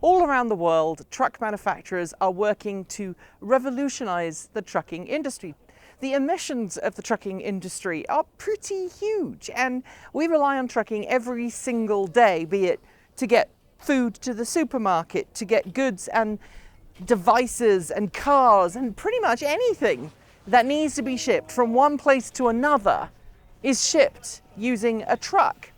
All around the world, truck manufacturers are working to revolutionize the trucking industry. The emissions of the trucking industry are pretty huge, and we rely on trucking every single day, be it to get food to the supermarket, to get goods and devices and cars, and pretty much anything that needs to be shipped from one place to another is shipped using a truck.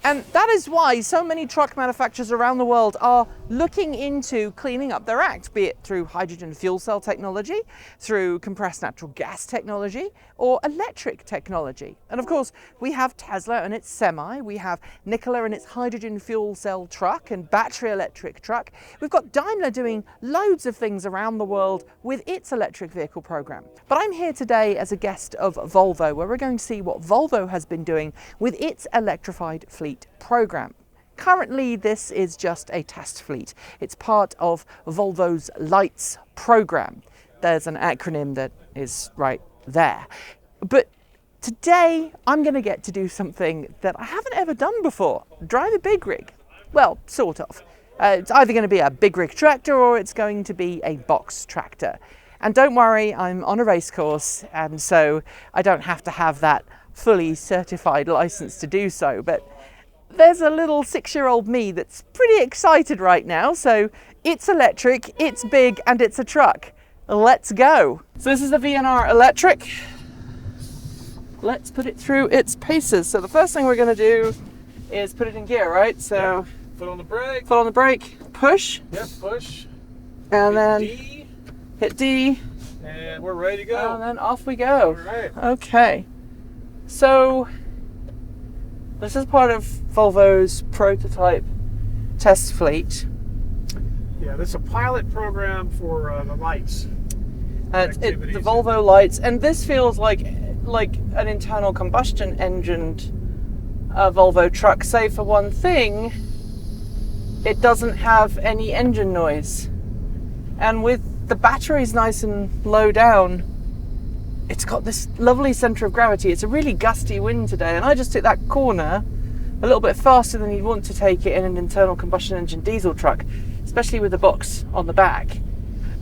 And that is why so many truck manufacturers around the world are looking into cleaning up their act, be it through hydrogen fuel cell technology, through compressed natural gas technology, or electric technology. And of course, we have Tesla and its Semi, we have Nikola and its hydrogen fuel cell truck and battery electric truck. We've got Daimler doing loads of things around the world with its electric vehicle program. But I'm here today as a guest of Volvo, where we're going to see what Volvo has been doing with its electrified fleet program. Currently, this is just a test fleet. It's part of Volvo's LIGHTS program. There's an acronym that is right there. But today, I'm going to get to do something that I haven't ever done before. Drive a big rig. Well, sort of. It's either going to be a big rig tractor or it's going to be a box tractor. And don't worry, I'm on a race course, and so I don't have to have that fully certified license to do so. But there's a little 6-year-old me that's pretty excited right now. So it's electric, it's big, and it's a truck. Let's go. So this is the VNR electric. Let's put it through its paces. So the first thing we're going to do is put it in gear, right? So foot on the brake. Foot on the brake, push. Yep, push. And then D. Hit D. And we're ready to go. And then off we go. All right. Okay. So this is part of Volvo's prototype test fleet. Yeah, this is a pilot program for the lights. The Volvo LIGHTS, and this feels like an internal combustion engined Volvo truck, save for one thing: it doesn't have any engine noise. And with the batteries nice and low down, it's got this lovely center of gravity. It's a really gusty wind today, and I just took that corner a little bit faster than you'd want to take it in an internal combustion engine diesel truck, especially with the box on the back.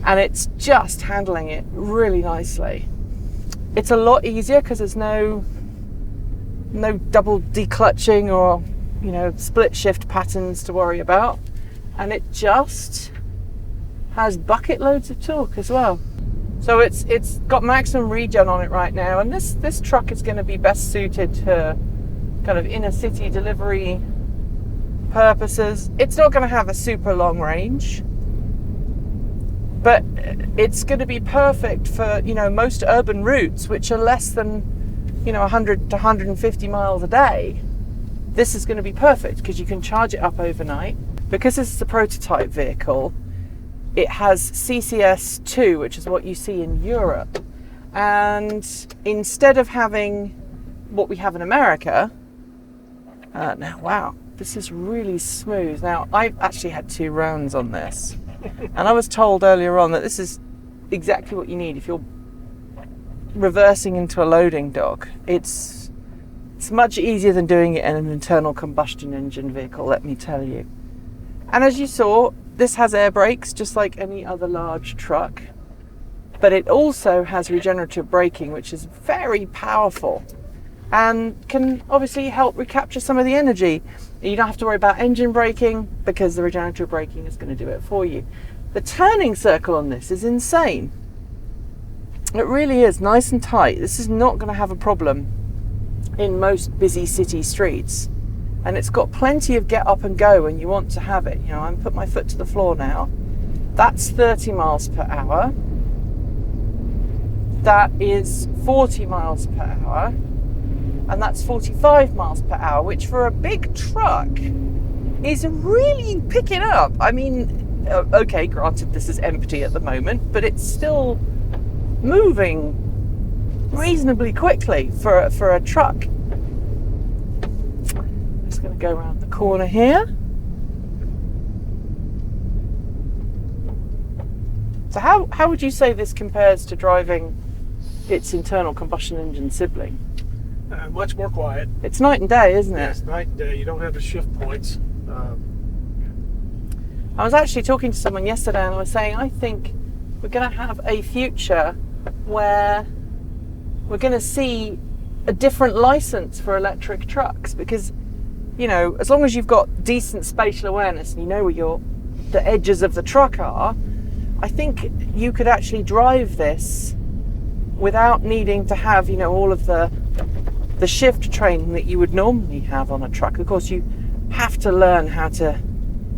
And it's just handling it really nicely. It's a lot easier because there's no double declutching or split shift patterns to worry about, and it just has bucket loads of torque as well. So it's got maximum regen on it right now, and this truck is going to be best suited to kind of inner city delivery purposes. It's not going to have a super long range, but it's going to be perfect for most urban routes, which are less than 100 to 150 miles a day. This is going to be perfect because you can charge it up overnight. Because this is a prototype vehicle, it has CCS2, which is what you see in Europe. And instead of having what we have in America, now, wow, this is really smooth. Now, I've actually had 2 rounds on this, and I was told earlier on that this is exactly what you need if you're reversing into a loading dock. It's much easier than doing it in an internal combustion engine vehicle, let me tell you. And as you saw, this has air brakes just like any other large truck, but it also has regenerative braking, which is very powerful and can obviously help recapture some of the energy. You don't have to worry about engine braking because the regenerative braking is going to do it for you. The turning circle on this is insane. It really is nice and tight. This is not going to have a problem in most busy city streets. And it's got plenty of get up and go when you want to have it. I'm put my foot to the floor now. That's 30 miles per hour. That is 40 miles per hour. And that's 45 miles per hour, which for a big truck is really picking up. I mean, okay, granted this is empty at the moment, but it's still moving reasonably quickly for a truck. Just going to go around the corner here. So how would you say this compares to driving its internal combustion engine sibling? Much more quiet. It's night and day, isn't it? Yes, night and day. You don't have the shift points. I was actually talking to someone yesterday and I was saying, I think we're going to have a future where we're going to see a different license for electric trucks, because, you know, as long as you've got decent spatial awareness and you know where the edges of the truck are, I think you could actually drive this without needing to have, you know, all of the shift training that you would normally have on a truck. Of course, you have to learn how to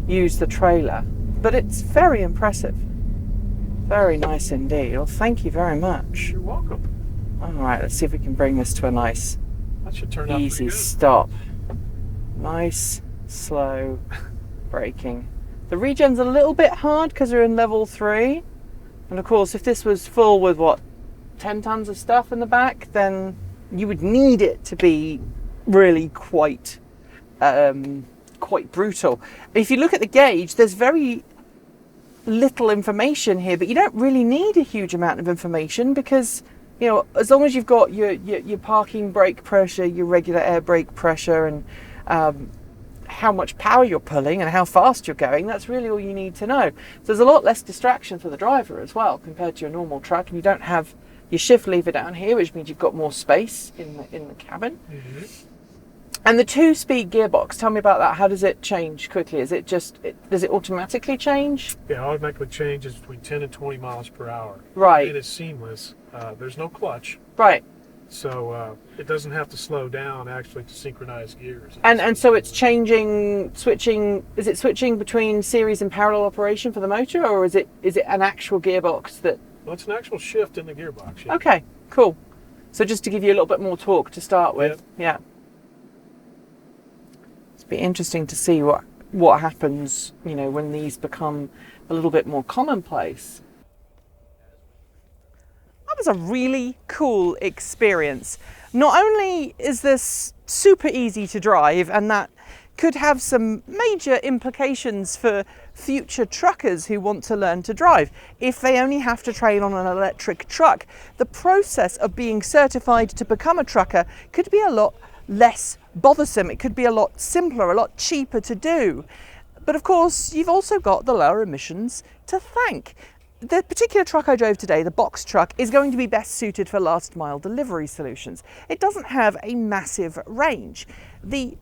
use the trailer, but it's very impressive. Very nice indeed. Well, thank you very much. You're welcome. All right, let's see if we can bring this to a nice, That should turn out easy pretty good. stop. Nice, slow braking. The regen's a little bit hard because we're in level 3. And of course, if this was full with, 10 tons of stuff in the back, then you would need it to be really quite brutal. If you look at the gauge, there's very little information here, but you don't really need a huge amount of information because, you know, as long as you've got your parking brake pressure, your regular air brake pressure, and how much power you're pulling and how fast you're going, that's really all you need to know. So there's a lot less distraction for the driver as well compared to your normal truck, and you don't have your shift lever down here, which means you've got more space in the cabin. Mm-hmm. And the 2-speed gearbox, tell me about that. How does it change quickly? Is it does it automatically change? Yeah, automatically changes between 10 and 20 miles per hour. Right. It is seamless. There's no clutch. Right. So it doesn't have to slow down actually to synchronize gears. And so it's switching. Is it switching between series and parallel operation for the motor, or is it an actual gearbox that? Well, it's an actual shift in the gearbox. Yeah. Okay, cool. So just to give you a little bit more torque to start with. Yeah. Be interesting to see what happens, you know, when these become a little bit more commonplace. That was a really cool experience. Not only is this super easy to drive, and that could have some major implications for future truckers who want to learn to drive. If they only have to train on an electric truck, the process of being certified to become a trucker could be a lot less bothersome. It could be a lot simpler, a lot cheaper to do. But of course, you've also got the lower emissions to thank. The particular truck I drove today, the box truck, is going to be best suited for last mile delivery solutions. It doesn't have a massive range. The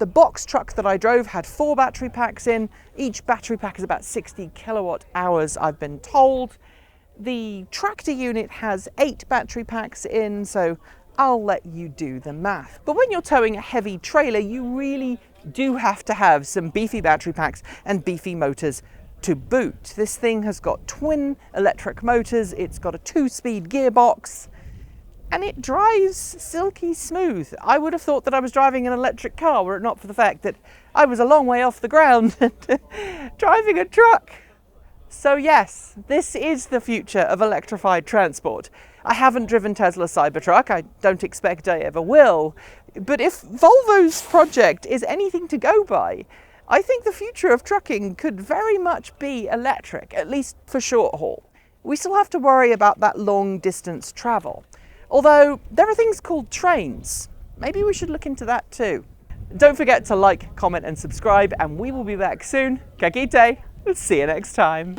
box truck that I drove had 4 battery packs in. Each battery pack is about 60 kilowatt hours, I've been told. The tractor unit has 8 battery packs in, so I'll let you do the math. But when you're towing a heavy trailer, you really do have to have some beefy battery packs and beefy motors to boot. This thing has got twin electric motors, it's got a 2-speed gearbox, and it drives silky smooth. I would have thought that I was driving an electric car were it not for the fact that I was a long way off the ground driving a truck. So yes, this is the future of electrified transport. I haven't driven Tesla Cybertruck, I don't expect I ever will, but if Volvo's project is anything to go by, I think the future of trucking could very much be electric, at least for short haul. We still have to worry about that long distance travel. Although there are things called trains. Maybe we should look into that too. Don't forget to like, comment and subscribe, and we will be back soon. Ka kite. See you next time.